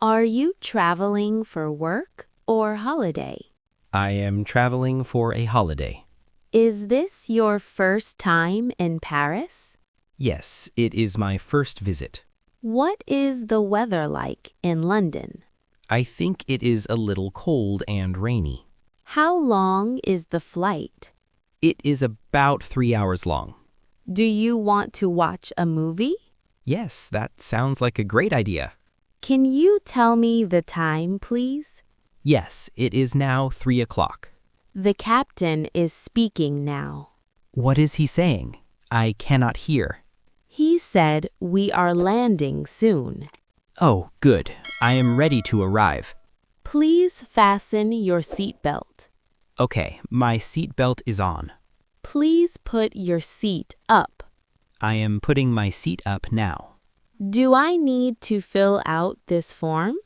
Are you traveling for work or holiday? I am traveling for a holiday. Is this your first time in Paris? Yes, it is my first visit. What is the weather like in London? I think it is a little cold and rainy. How long is the flight? It is about 3 hours long. Do you want to watch a movie? Yes, that sounds like a great idea. Can you tell me the time, please? Yes, it is now 3 o'clock. The captain is speaking now. What is he saying? I cannot hear. He said we are landing soon. Oh, good. I am ready to arrive. Please fasten your seatbelt. Okay, my seat belt is on. Please put your seat up. I am putting my seat up now. Do I need to fill out this form?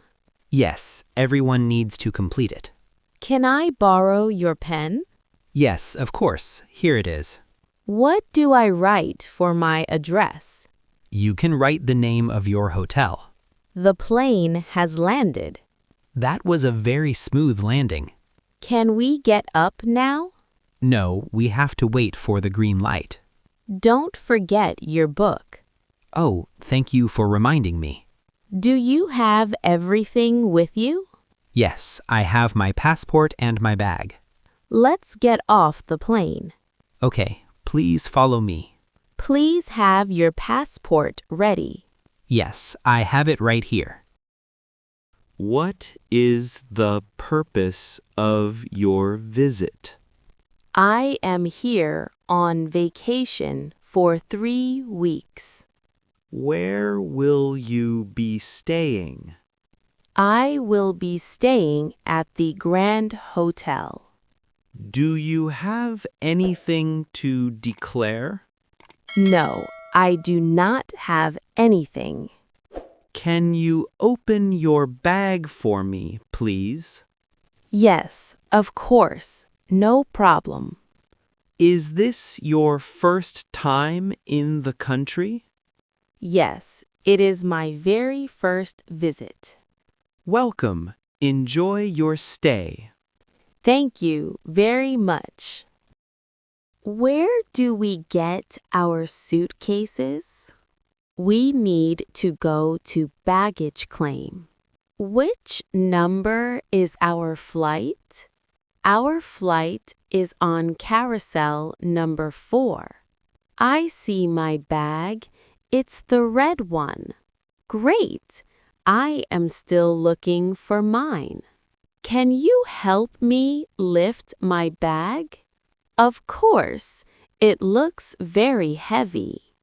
Yes, everyone needs to complete it. Can I borrow your pen? Yes, of course. Here it is. What do I write for my address? You can write the name of your hotel. The plane has landed. That was a very smooth landing. Can we get up now? No, we have to wait for the green light. Don't forget your book. Oh, thank you for reminding me. Do you have everything with you? Yes, I have my passport and my bag. Let's get off the plane. Okay, please follow me. Please have your passport ready. Yes, I have it right here. What is the purpose of your visit? I am here on vacation for 3 weeks. Where will you be staying? I will be staying at the Grand Hotel. Do you have anything to declare? No, I do not have anything. Can you open your bag for me, please? Yes, of course, no problem. Is this your first time in the country? Yes, it is my very first visit. Welcome. Enjoy your stay. Thank you very much. Where do we get our suitcases? We need to go to baggage claim. Which number is our flight? Our flight is on carousel number 4. I see my bag. It's the red one. Great! I am still looking for mine. Can you help me lift my bag? Of course, it looks very heavy.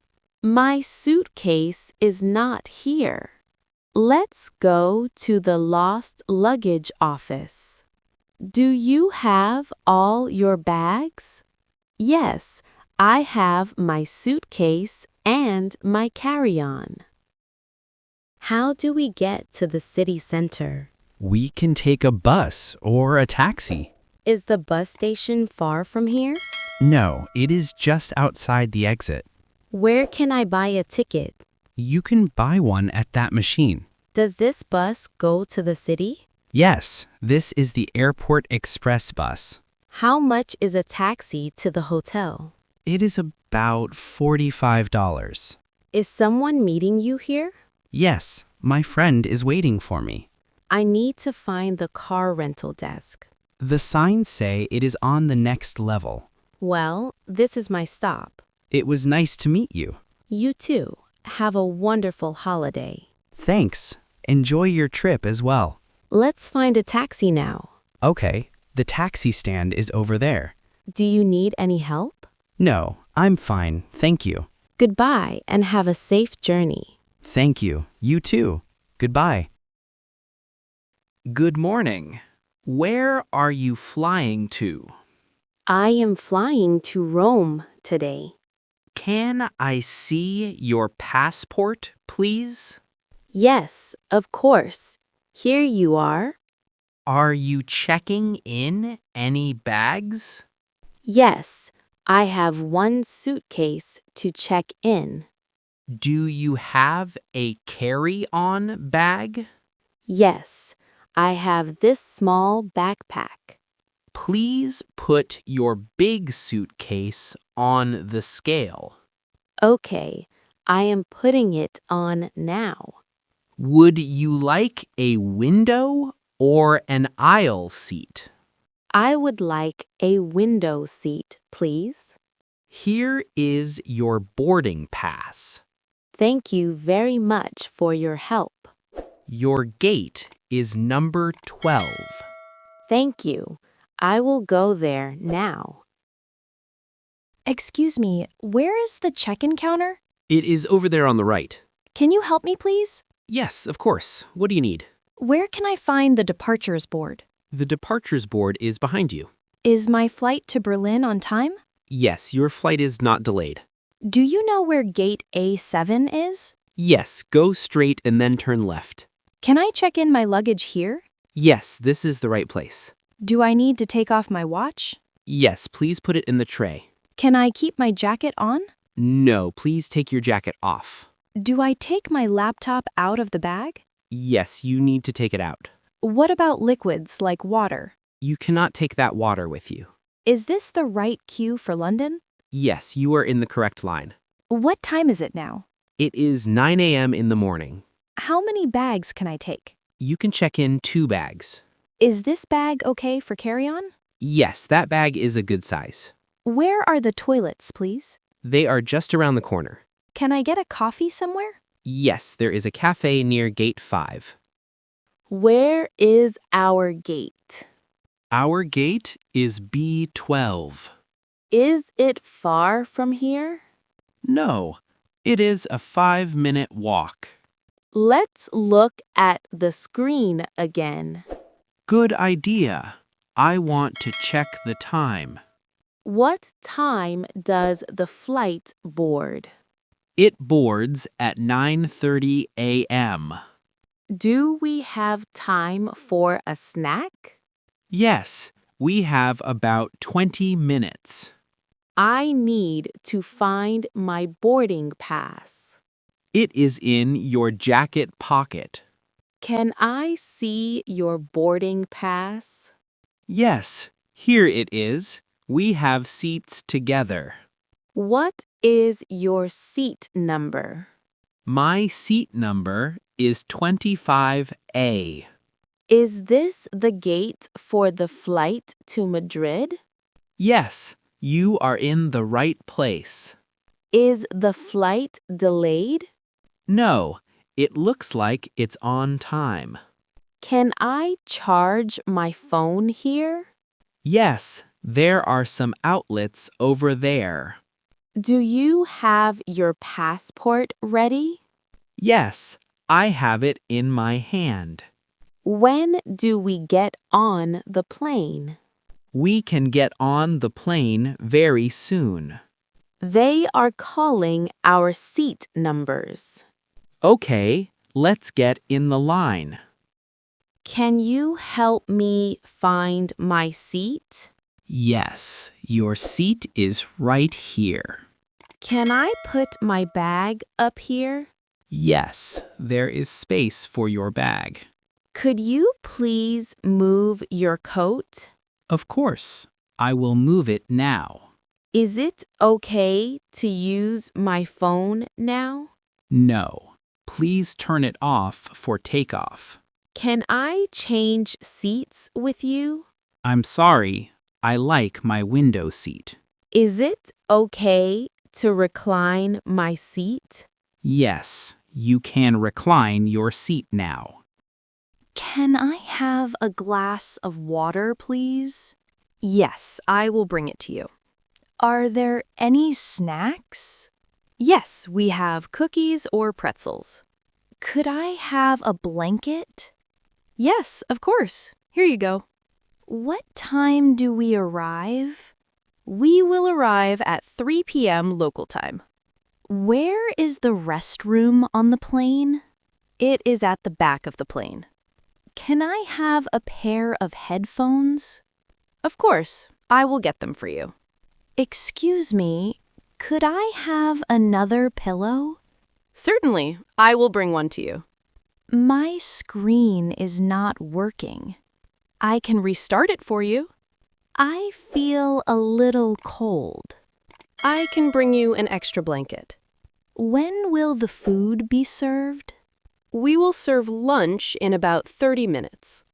My suitcase is not here. Let's go to the lost luggage office. Do you have all your bags? Yes, I have my suitcase and my carry-on. How do we get to the city center? We can take a bus or a taxi. Is the bus station far from here? No, it is just outside the exit. Where can I buy a ticket? You can buy one at that machine. Does this bus go to the city? Yes, this is the Airport Express bus. How much is a taxi to the hotel? It is about $45. Is someone meeting you here? Yes, my friend is waiting for me. I need to find the car rental desk. The signs say it is on the next level. Well, this is my stop. It was nice to meet you. You too. Have a wonderful holiday. Thanks. Enjoy your trip as well. Let's find a taxi now. Okay, the taxi stand is over there. Do you need any help? No, I'm fine, thank you. Goodbye and have a safe journey. Thank you. You too. Goodbye. Good morning. Where are you flying to? I am flying to Rome today. Can I see your passport, please? Yes, of course. Here you are. Are you checking in any bags? Yes, I have one suitcase to check in. Do you have a carry-on bag? Yes, I have this small backpack. Please put your big suitcase on the scale. Okay, I am putting it on now. Would you like a window or an aisle seat? I would like a window seat, please. Here is your boarding pass. Thank you very much for your help. Your gate is number 12. Thank you. I will go there now. Excuse me, where is the check-in counter? It is over there on the right. Can you help me, please? Yes, of course. What do you need? Where can I find the departures board? The departures board is behind you. Is my flight to Berlin on time? Yes, your flight is not delayed. Do you know where gate A7 is? Yes, go straight and then turn left. Can I check in my luggage here? Yes, this is the right place. Do I need to take off my watch? Yes, please put it in the tray. Can I keep my jacket on? No, please take your jacket off. Do I take my laptop out of the bag? Yes, you need to take it out. What about liquids like water? You cannot take that water with you. Is this the right queue for London? Yes, you are in the correct line. What time is it now? It is 9 a.m. in the morning. How many bags can I take? You can check in 2 bags. Is this bag okay for carry-on? Yes, that bag is a good size. Where are the toilets, please? They are just around the corner. Can I get a coffee somewhere? Yes, there is a cafe near gate 5. Where is our gate? Our gate is B12. Is it far from here? No, it is a 5-minute walk. Let's look at the screen again. Good idea. I want to check the time. What time does the flight board? It boards at 9:30 a.m. Do we have time for a snack? Yes, we have about 20 minutes. I need to find my boarding pass. It is in your jacket pocket. Can I see your boarding pass? Yes, here it is. We have seats together. What is your seat number? My seat number is 25A. Is this the gate for the flight to Madrid? Yes, you are in the right place. Is the flight delayed? No, it looks like it's on time. Can I charge my phone here? Yes, there are some outlets over there. Do you have your passport ready? Yes, I have it in my hand. When do we get on the plane? We can get on the plane very soon. They are calling our seat numbers. Okay, let's get in the line. Can you help me find my seat? Yes, your seat is right here. Can I put my bag up here? Yes, there is space for your bag. Could you please move your coat? Of course, I will move it now. Is it okay to use my phone now? No, please turn it off for takeoff. Can I change seats with you? I'm sorry, I like my window seat. Is it okay to recline my seat? Yes, you can recline your seat now. Can I have a glass of water, please? Yes, I will bring it to you. Are there any snacks? Yes, we have cookies or pretzels. Could I have a blanket? Yes, of course. Here you go. What time do we arrive? We will arrive at 3 p.m. local time. Where is the restroom on the plane? It is at the back of the plane. Can I have a pair of headphones? Of course, I will get them for you. Excuse me, could I have another pillow? Certainly, I will bring one to you. My screen is not working. I can restart it for you. I feel a little cold. I can bring you an extra blanket. When will the food be served? We will serve lunch in about 30 minutes.